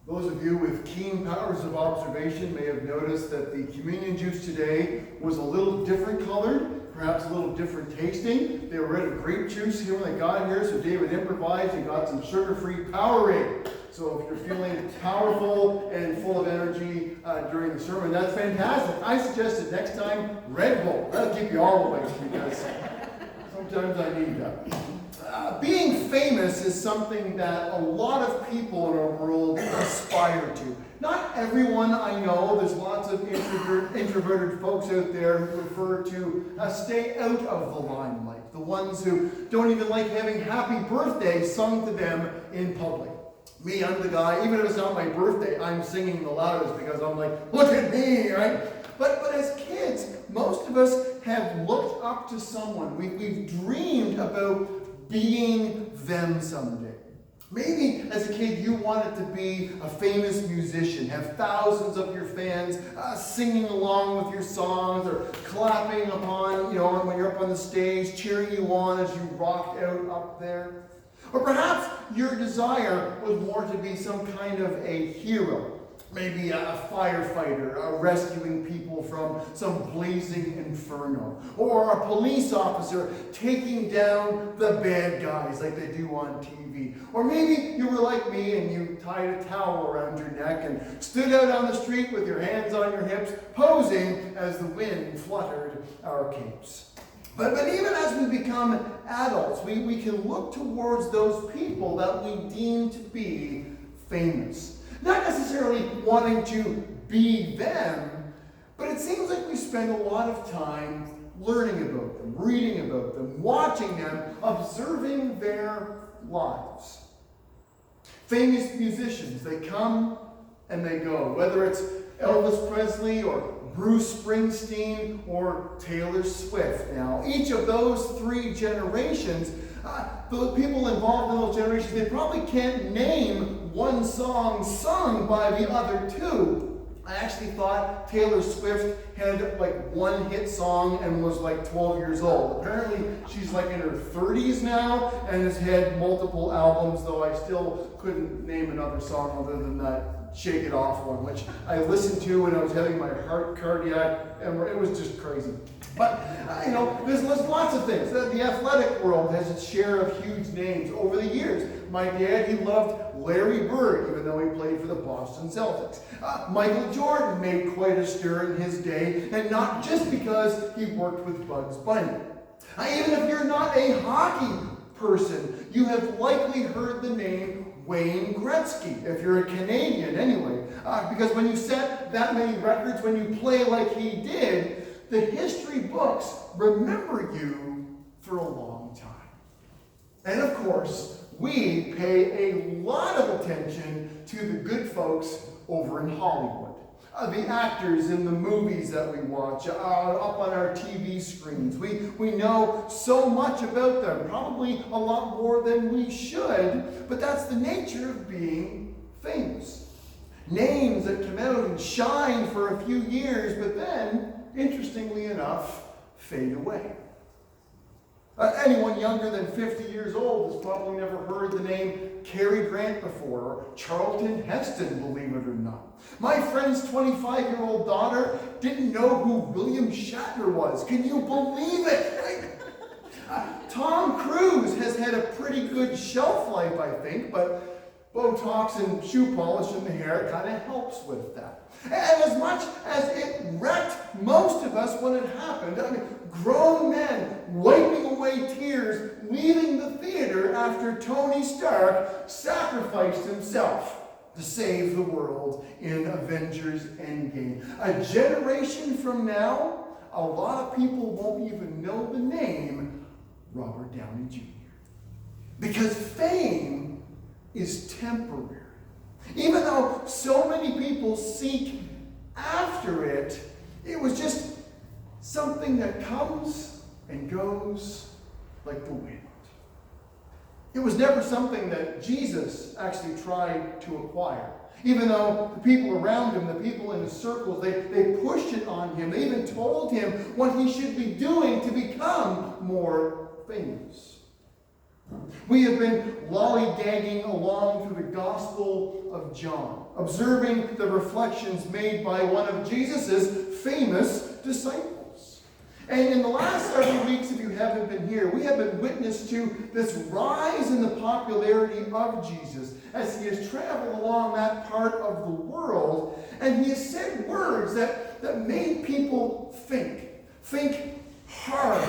Those of you with keen powers of observation may have noticed that the communion juice today was a little different colored, perhaps a little different tasting. They were out of grape juice here when they got here, so David improvised and got some sugar-free Powerade. So if you're feeling powerful and full of energy during the sermon, that's fantastic. I suggested next time Red Bull. That'll keep you all awake because sometimes I need that. Being famous is something that a lot of people in our world aspire to. Not everyone I know. There's lots of introverted folks out there who prefer to stay out of the limelight. The ones who don't even like having happy birthday sung to them in public. Me, I'm the guy, even if it's not my birthday, I'm singing the loudest because I'm like, look at me, right? But as kids, most of us have looked up to someone. We've dreamed about being them someday. Maybe as a kid you wanted to be a famous musician, have thousands of your fans singing along with your songs or clapping upon, when you're up on the stage, cheering you on as you rocked out up there. Or perhaps your desire was more to be some kind of a hero. Maybe a firefighter rescuing people from some blazing inferno. Or a police officer taking down the bad guys like they do on TV. Or maybe you were like me and you tied a towel around your neck and stood out on the street with your hands on your hips, posing as the wind fluttered our capes. But even as we become adults, we can look towards those people that we deem to be famous. Not necessarily wanting to be them, but it seems like we spend a lot of time learning about them, reading about them, watching them, observing their lives. Famous musicians, they come and they go. Whether it's Elvis Presley or Bruce Springsteen or Taylor Swift. Now, each of those three generations, the people involved in those generations, they probably can't name one song sung by the other two. I actually thought Taylor Swift had like one hit song and was like 12 years old. Apparently she's like in her 30s now and has had multiple albums, though I still couldn't name another song other than that Shake It Off one, which I listened to when I was having my heart cardiac, and it was just crazy. But, there's lots of things. The athletic world has its share of huge names over the years. My dad, he loved Larry Bird, even though he played for the Boston Celtics. Michael Jordan made quite a stir in his day, and not just because he worked with Bugs Bunny. Even if you're not a hockey person, you have likely heard the name Wayne Gretzky, if you're a Canadian anyway. Because when you set that many records, when you play like he did, the history books remember you for a long time. And of course, we pay a lot of attention to the good folks over in Hollywood. The actors in the movies that we watch, up on our TV screens. We know so much about them, probably a lot more than we should, but that's the nature of being famous. Names that come out and shine for a few years, but then, interestingly enough, fade away. Anyone younger than 50 years old has probably never heard the name Cary Grant before, or Charlton Heston, believe it or not. My friend's 25-year-old daughter didn't know who William Shatner was. Can you believe it? Tom Cruise has had a pretty good shelf life, I think, but Botox and shoe polish in the hair kind of helps with that. And as much as it wrecked most of us when it happened, grown men wiping away tears, leaving the theater after Tony Stark sacrificed himself to save the world in Avengers Endgame. A generation from now, a lot of people won't even know the name Robert Downey Jr. Because fame is temporary. Even though so many people seek after it, it was just something that comes and goes like the wind. It was never something that Jesus actually tried to acquire. Even though the people around him, the people in his circles, they pushed it on him. They even told him what he should be doing to become more famous. We have been lollygagging along through the Gospel of John, observing the reflections made by one of Jesus' famous disciples. And in the last several weeks, if you haven't been here, we have been witness to this rise in the popularity of Jesus as he has traveled along that part of the world, and he has said words that made people think hard.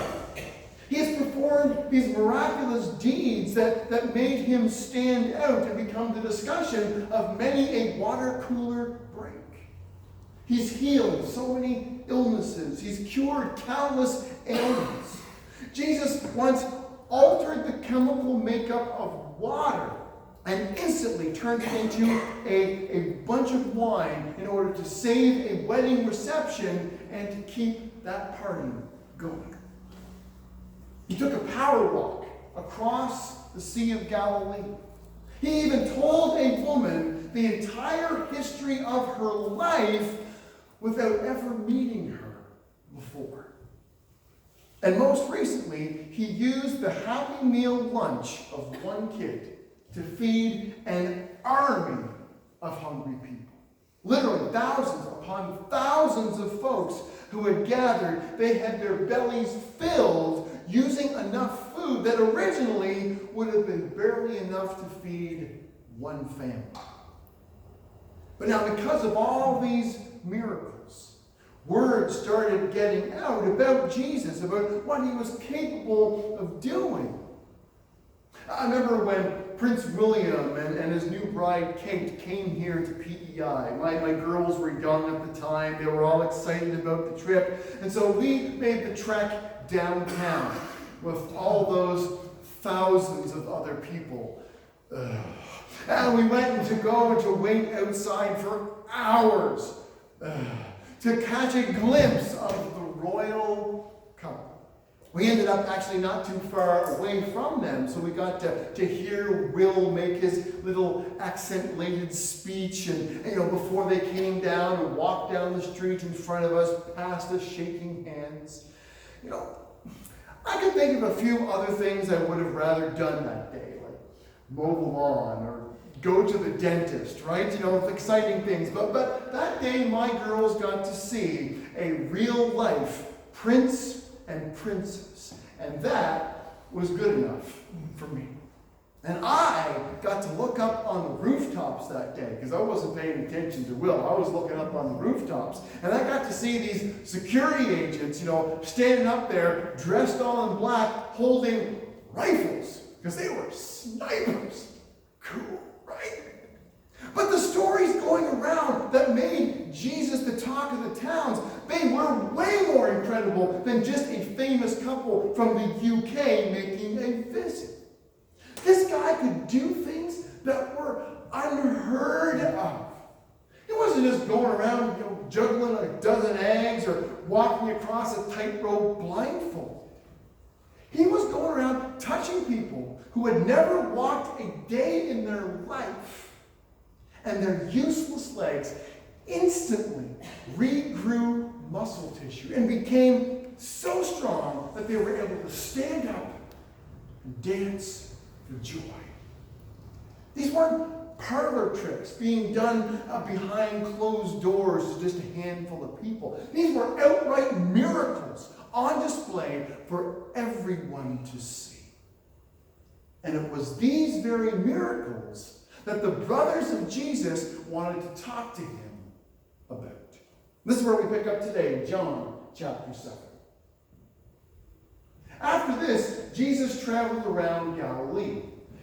He has performed these miraculous deeds that made him stand out and become the discussion of many a water cooler break. He's healed so many illnesses. He's cured countless ailments. Jesus once altered the chemical makeup of water and instantly turned it into a bunch of wine in order to save a wedding reception and to keep that party going. He took a power walk across the Sea of Galilee. He even told a woman the entire history of her life without ever meeting her before. And most recently, he used the Happy Meal lunch of one kid to feed an army of hungry people. Literally thousands upon thousands of folks who had gathered. They had their bellies filled using enough food that originally would have been barely enough to feed one family. But now, because of all these miracles, word started getting out about Jesus, about what he was capable of doing. I remember when Prince William and his new bride Kate came here to PEI. My girls were young at the time. They were all excited about the trip. And so we made the trek downtown with all those thousands of other people. And we went to wait outside for hours to catch a glimpse of the royal couple. We ended up actually not too far away from them, so we got to hear Will make his little accent-laden speech, and before they came down and walked down the street in front of us, past us shaking hands. I could think of a few other things I would have rather done that day, like mow the lawn or go to the dentist, right? Exciting things. But that day, my girls got to see a real-life prince and princess. And that was good enough for me. And I got to look up on the rooftops that day, because I wasn't paying attention to Will. I was looking up on the rooftops. And I got to see these security agents, standing up there, dressed all in black, holding rifles, because they were snipers. Cool, right? But the stories going around that made Jesus the talk of the towns, they were way more incredible than just a famous couple from the UK making a visit. This guy could do things that were unheard of. He wasn't just going around, juggling a dozen eggs or walking across a tightrope blindfold. He was going around touching people who had never walked a day in their life. And their useless legs instantly regrew muscle tissue and became so strong that they were able to stand up and dance for joy. These weren't parlor tricks being done behind closed doors to just a handful of people. These were outright miracles on display for everyone to see. And it was these very miracles that the brothers of Jesus wanted to talk to him about. This is where we pick up today, John chapter 7. After this, Jesus traveled around Galilee.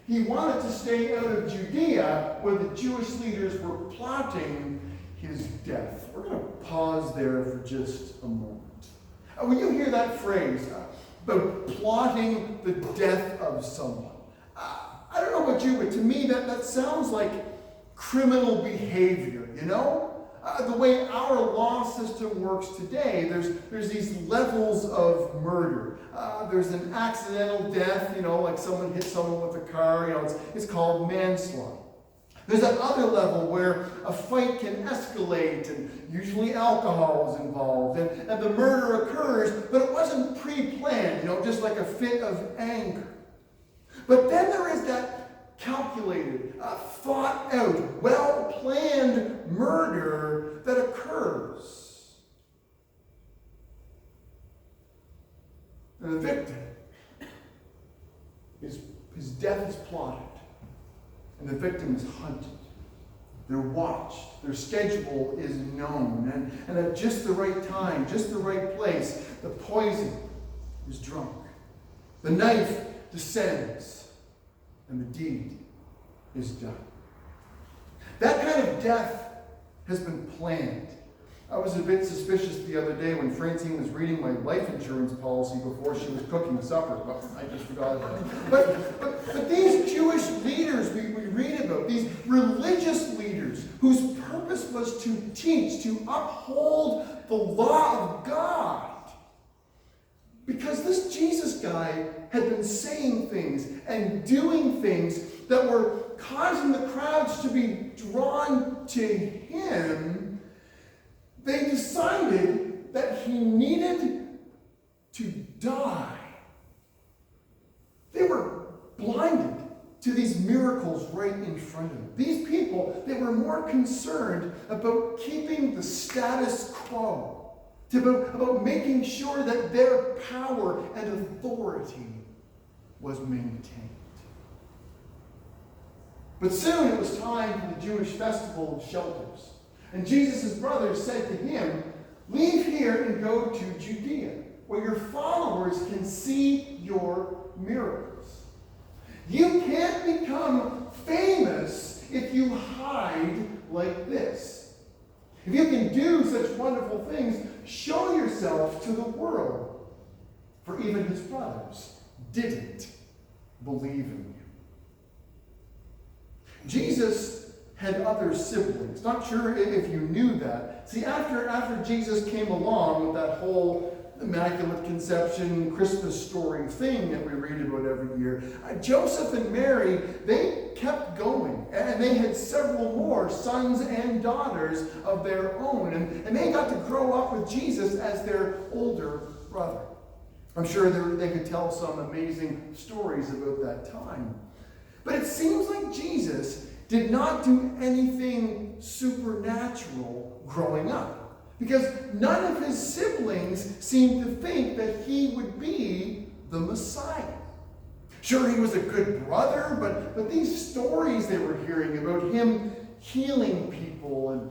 He wanted to stay out of Judea, where the Jewish leaders were plotting his death. We're going to pause there for just a moment. When you hear that phrase, about plotting the death of someone, I don't know about you, but to me that sounds like criminal behavior, The way our law system works today, there's these levels of murder. There's an accidental death, like someone hit someone with a car, it's called manslaughter. There's that other level where a fight can escalate, and usually alcohol is involved, and the murder occurs, but it wasn't pre-planned, just like a fit of anger. But then there is that calculated, thought out, well-planned murder that occurs. And the victim, his death is plotted, and the victim is hunted. They're watched. Their schedule is known. And at just the right time, just the right place, the poison is drunk. The knife descends, and the deed is done. That kind of death has been planned. I was a bit suspicious the other day when Francine was reading my life insurance policy before she was cooking supper. But I just forgot about it. But these Jewish leaders we read about, these religious leaders whose purpose was to teach, to uphold the law of God. Because this Jesus guy had been saying things and doing things that were causing the crowds to be drawn to him, they decided that he needed to die. They were blinded to these miracles right in front of them. These people, they were more concerned about keeping the status quo, about making sure that their power and authority was maintained. But soon it was time for the Jewish festival of shelters. And Jesus' brothers said to him, "Leave here and go to Judea, where your followers can see your miracles. You can't become famous if you hide like this. If you can do such wonderful things, show yourself to the world." For even his brothers didn't believe in you. Jesus had other siblings. Not sure if you knew that. See, after Jesus came along with that whole Immaculate Conception Christmas story thing that we read about every year, Joseph and Mary, they kept going. And they had several more sons and daughters of their own. And they got to grow up with Jesus as their older brother. I'm sure they could tell some amazing stories about that time. But it seems like Jesus did not do anything supernatural growing up, because none of his siblings seemed to think that he would be the Messiah. Sure, he was a good brother, but these stories they were hearing about him healing people and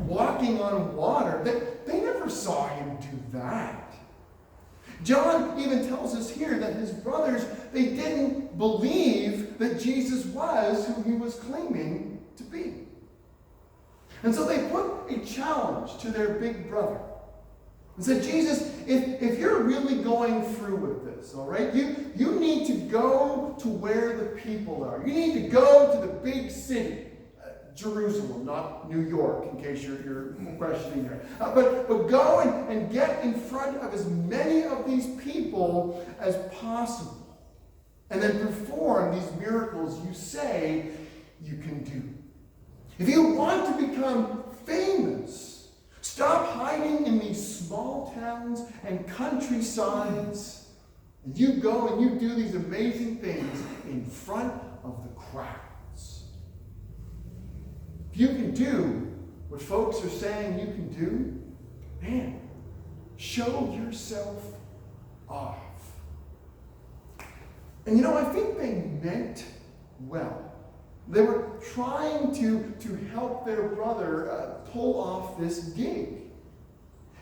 walking on water, they never saw him do that. John even tells us here that his brothers, they didn't believe that Jesus was who he was claiming to be. And so they put a challenge to their big brother and said, "Jesus, if you're really going through with this, all right, you need to go to where the people are. You need to go to the big city. Jerusalem, not New York, in case you're questioning there. But go and get in front of as many of these people as possible. And then perform these miracles you say you can do. If you want to become famous, stop hiding in these small towns and countrysides. And you go and you do these amazing things in front of the crowd. If you can do what folks are saying you can do, man, show yourself off." And I think they meant well. They were trying to help their brother pull off this gig.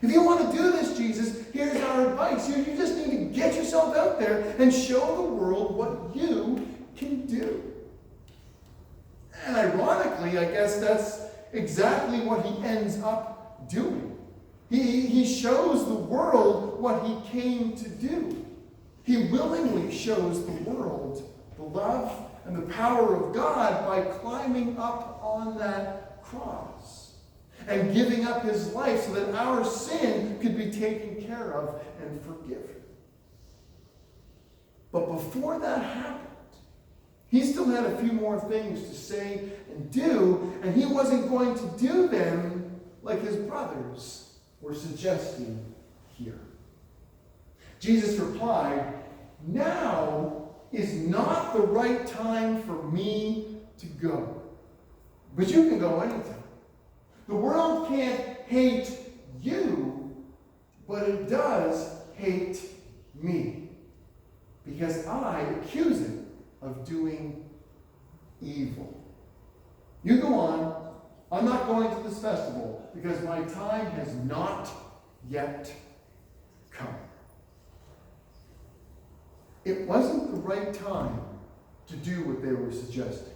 If you want to do this, Jesus, here's our advice. You just need to get yourself out there and show the world what you can do. And ironically, I guess that's exactly what he ends up doing. He shows the world what he came to do. He willingly shows the world the love and the power of God by climbing up on that cross and giving up his life so that our sin could be taken care of and forgiven. But before that happened, he still had a few more things to say and do, and he wasn't going to do them like his brothers were suggesting here. Jesus replied, "Now is not the right time for me to go. But you can go anytime. The world can't hate you, but it does hate me. Because I accuse it of doing evil. You go on. I'm not going to this festival because my time has not yet come. It wasn't the right time to do what they were suggesting.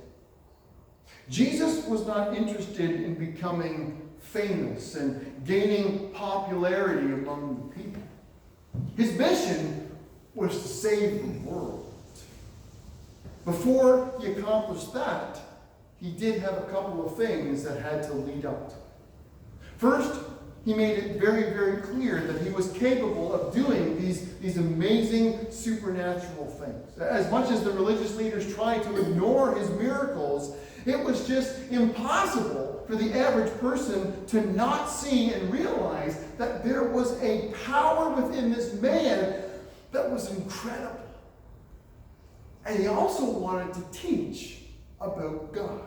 Jesus was not interested in becoming famous and gaining popularity among the people. His mission was to save the world. Before he accomplished that, he did have a couple of things that had to lead up to it. First, he made it very, very clear that he was capable of doing these amazing supernatural things. As much as the religious leaders tried to ignore his miracles, it was just impossible for the average person to not see and realize that there was a power within this man that was incredible. And he also wanted to teach about God.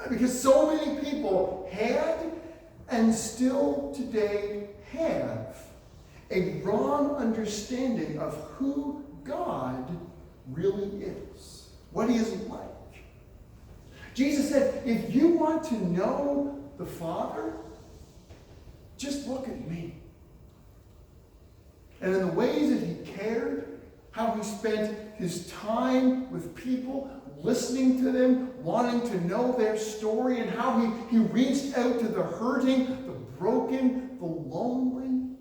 Because so many people had and still today have a wrong understanding of who God really is, what he is like. Jesus said, if you want to know the Father, just look at me. And in the ways that he cared, how he spent his time with people, listening to them, wanting to know their story, and how he reached out to the hurting, the broken, the lonely.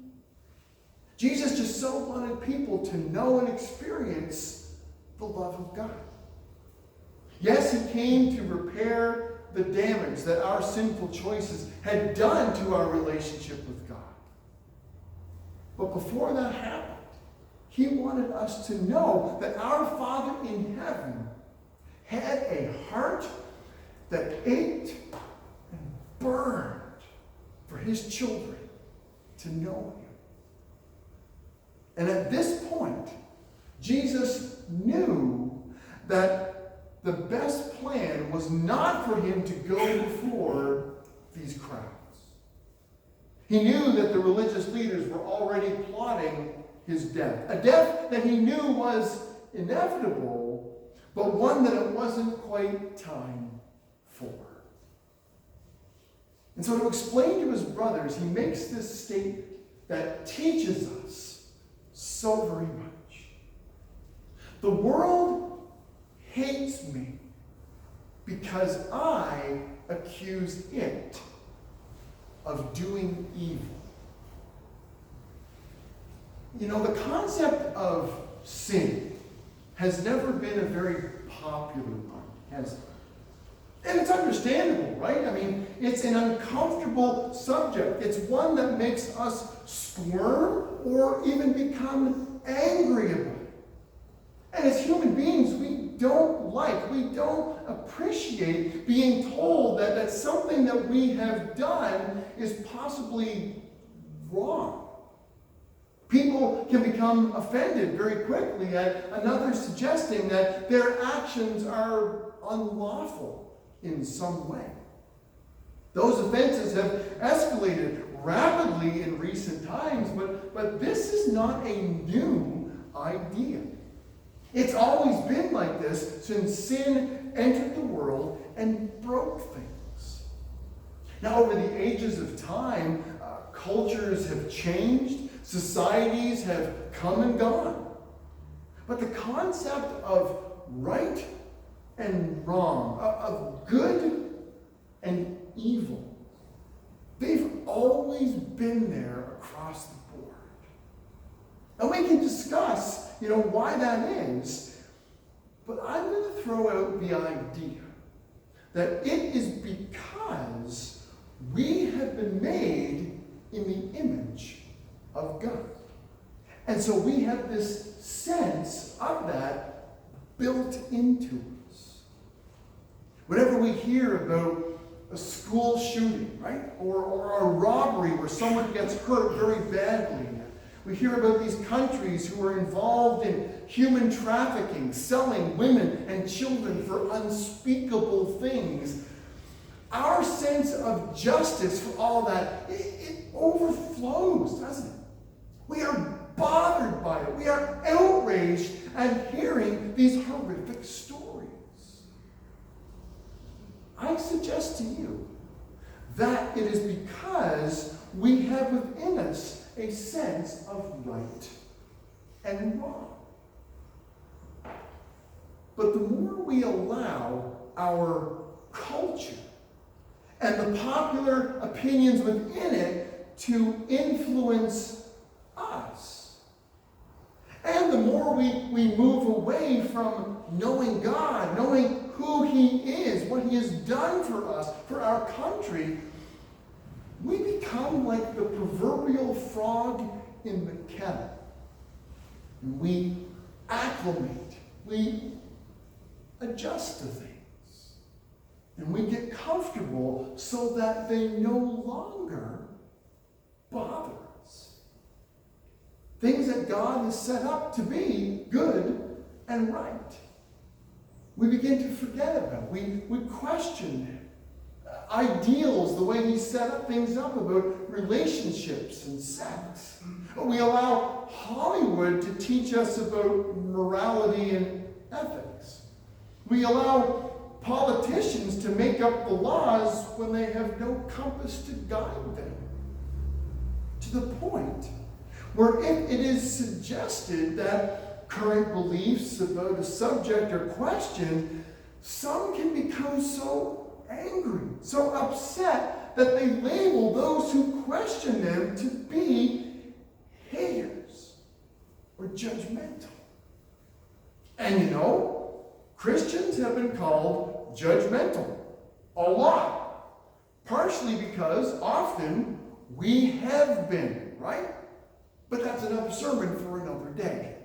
Jesus just so wanted people to know and experience the love of God. Yes, he came to repair the damage that our sinful choices had done to our relationship with God. But before that happened, he wanted us to know that our Father in heaven had a heart that ached and burned for his children to know him. And at this point, Jesus knew that the best plan was not for him to go before these crowds. He knew that the religious leaders were already plotting his death, a death that he knew was inevitable, but one that it wasn't quite time for. And so to explain to his brothers, he makes this statement that teaches us so very much. The world hates me because I accuse it of doing evil. You know, the concept of sin has never been a very popular one, has it? And it's understandable, right? I mean, it's an uncomfortable subject. It's one that makes us squirm or even become angry about it. And as human beings, we don't appreciate being told that something that we have done is possibly wrong. People can become offended very quickly at another suggesting that their actions are unlawful in some way. Those offenses have escalated rapidly in recent times, but this is not a new idea. It's always been like this since sin entered the world and broke things. Now, over the ages of time, cultures have changed, societies have come and gone. But the concept of right and wrong, of good and evil, they've always been there across the board. And we can discuss, why that is, but I'm going to throw out the idea that it is because we have been made in the image of God. And so we have this sense of that built into us. Whenever we hear about a school shooting, right? Or a robbery where someone gets hurt very badly, We hear about these countries who are involved in human trafficking, selling women and children for unspeakable things. Our sense of justice for all that, it overflows, doesn't it? We are bothered by it. We are outraged at hearing these horrific stories. I suggest to you that it is because we have within us a sense of right and wrong. But the more we allow our culture and the popular opinions within it to influence us, and the more we move away from knowing God, knowing who He is, what He has done for us, for our country, we become like the proverbial frog in the kettle. And we acclimate, we adjust to things, and we get comfortable so that they no longer bother us. Things that God has set up to be good and right, we begin to forget about. We question them. Ideals, the way He set up things up about relationships and sex. We allow Hollywood to teach us about morality and ethics. We allow politicians to make up the laws when they have no compass to guide them. To the point where if it is suggested that current beliefs about a subject are questioned, some can become so angry, so upset that they label those who question them to be haters or judgmental. And you know, Christians have been called judgmental a lot. Partially because often we have been, right? But that's another sermon for another day.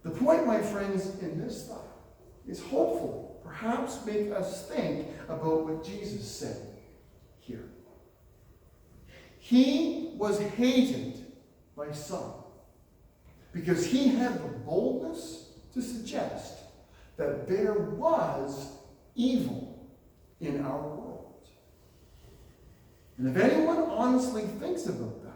The point, my friends, in this thought is hopeful, perhaps make us think about what Jesus said here. He was hated by some because he had the boldness to suggest that there was evil in our world. And if anyone honestly thinks about that,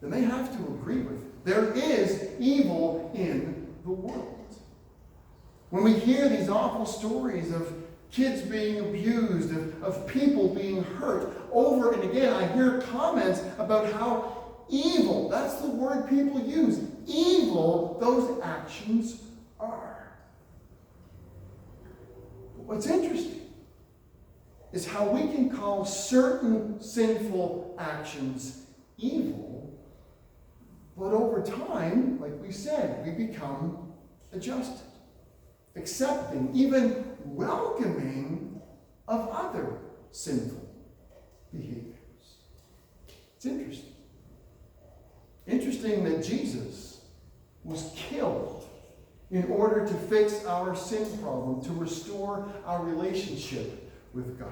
then they have to agree with it. There is evil in the world. When we hear these awful stories of kids being abused, of people being hurt, over and again, I hear comments about how evil, that's the word people use, evil those actions are. But what's interesting is how we can call certain sinful actions evil, but over time, like we said, we become adjusted, accepting, even welcoming of other sinful behaviors. It's interesting. Interesting that Jesus was killed in order to fix our sin problem, to restore our relationship with God.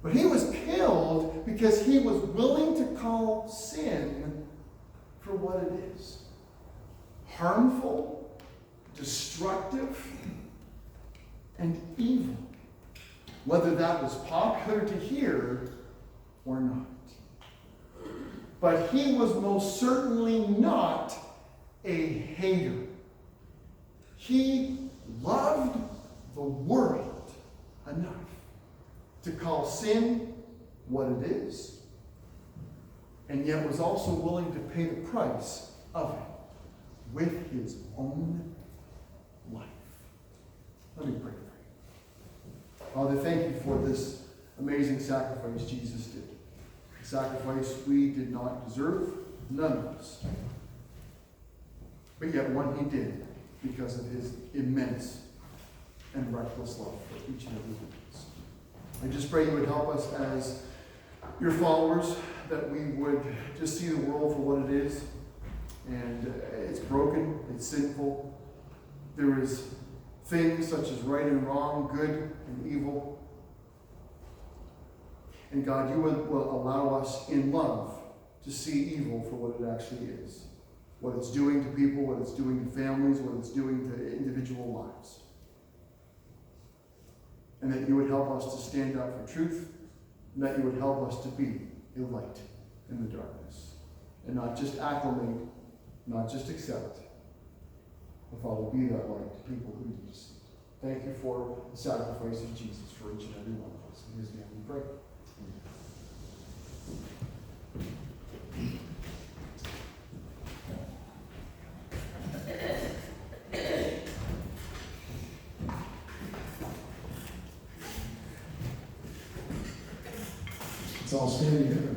But he was killed because he was willing to call sin for what it is. Harmful, destructive, and evil. Whether that was popular to hear or not. But he was most certainly not a hater. He loved the world enough to call sin what it is, and yet was also willing to pay the price of it with his own life. Let me pray for you. Father, thank you for this amazing sacrifice Jesus did. A sacrifice we did not deserve, none of us. But yet one he did because of his immense and reckless love for each and every one of us. I just pray you would help us as your followers, that we would just see the world for what it is. And it's broken, it's sinful. There is things such as right and wrong, good and evil. And God, you will allow us in love to see evil for what it actually is. What it's doing to people, what it's doing to families, what it's doing to individual lives. And that you would help us to stand up for truth, and that you would help us to be a light in the darkness. And not just acclimate, not just accept, but Father, be that light to people who need to see it. Thank you for the sacrifice of Jesus for each and every one of us. In his name we pray. Let's all stand together.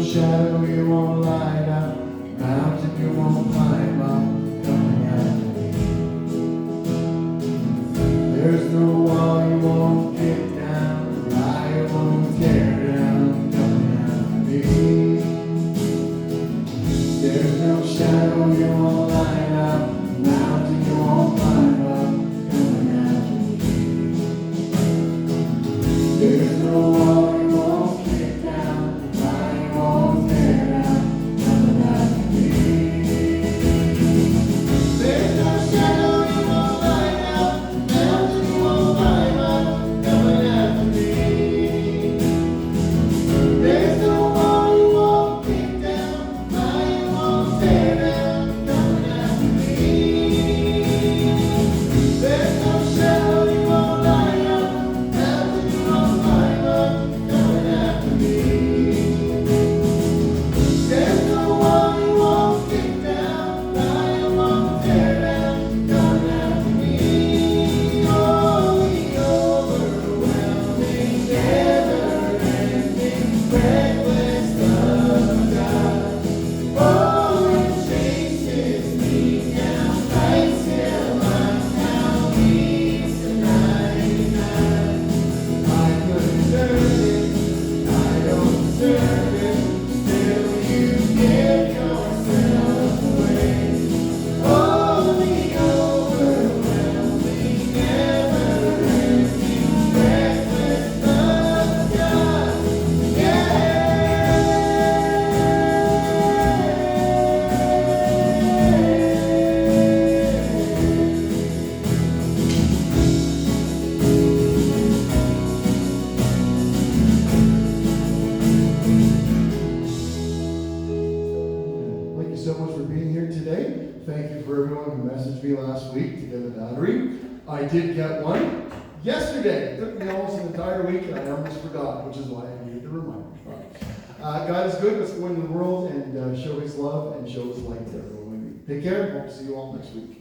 shadow you won't light up, mountain you won't climb up, coming after me. There's no wall you won't kick down, lie you won't tear down, coming after me. There's no shadow you won't light up, mountain you won't climb up, coming after me. There's no wall you won't kick down, lie you won't tear down, coming after me. There's no shadow you won't light up, mountain you won't week to get a battery. I did get one yesterday. It took me almost an entire week, and I almost forgot, which is why I needed the reminder. God is good. Let's go into the world and show His love and show His light to everyone we meet. Take care. Hope to see you all next week.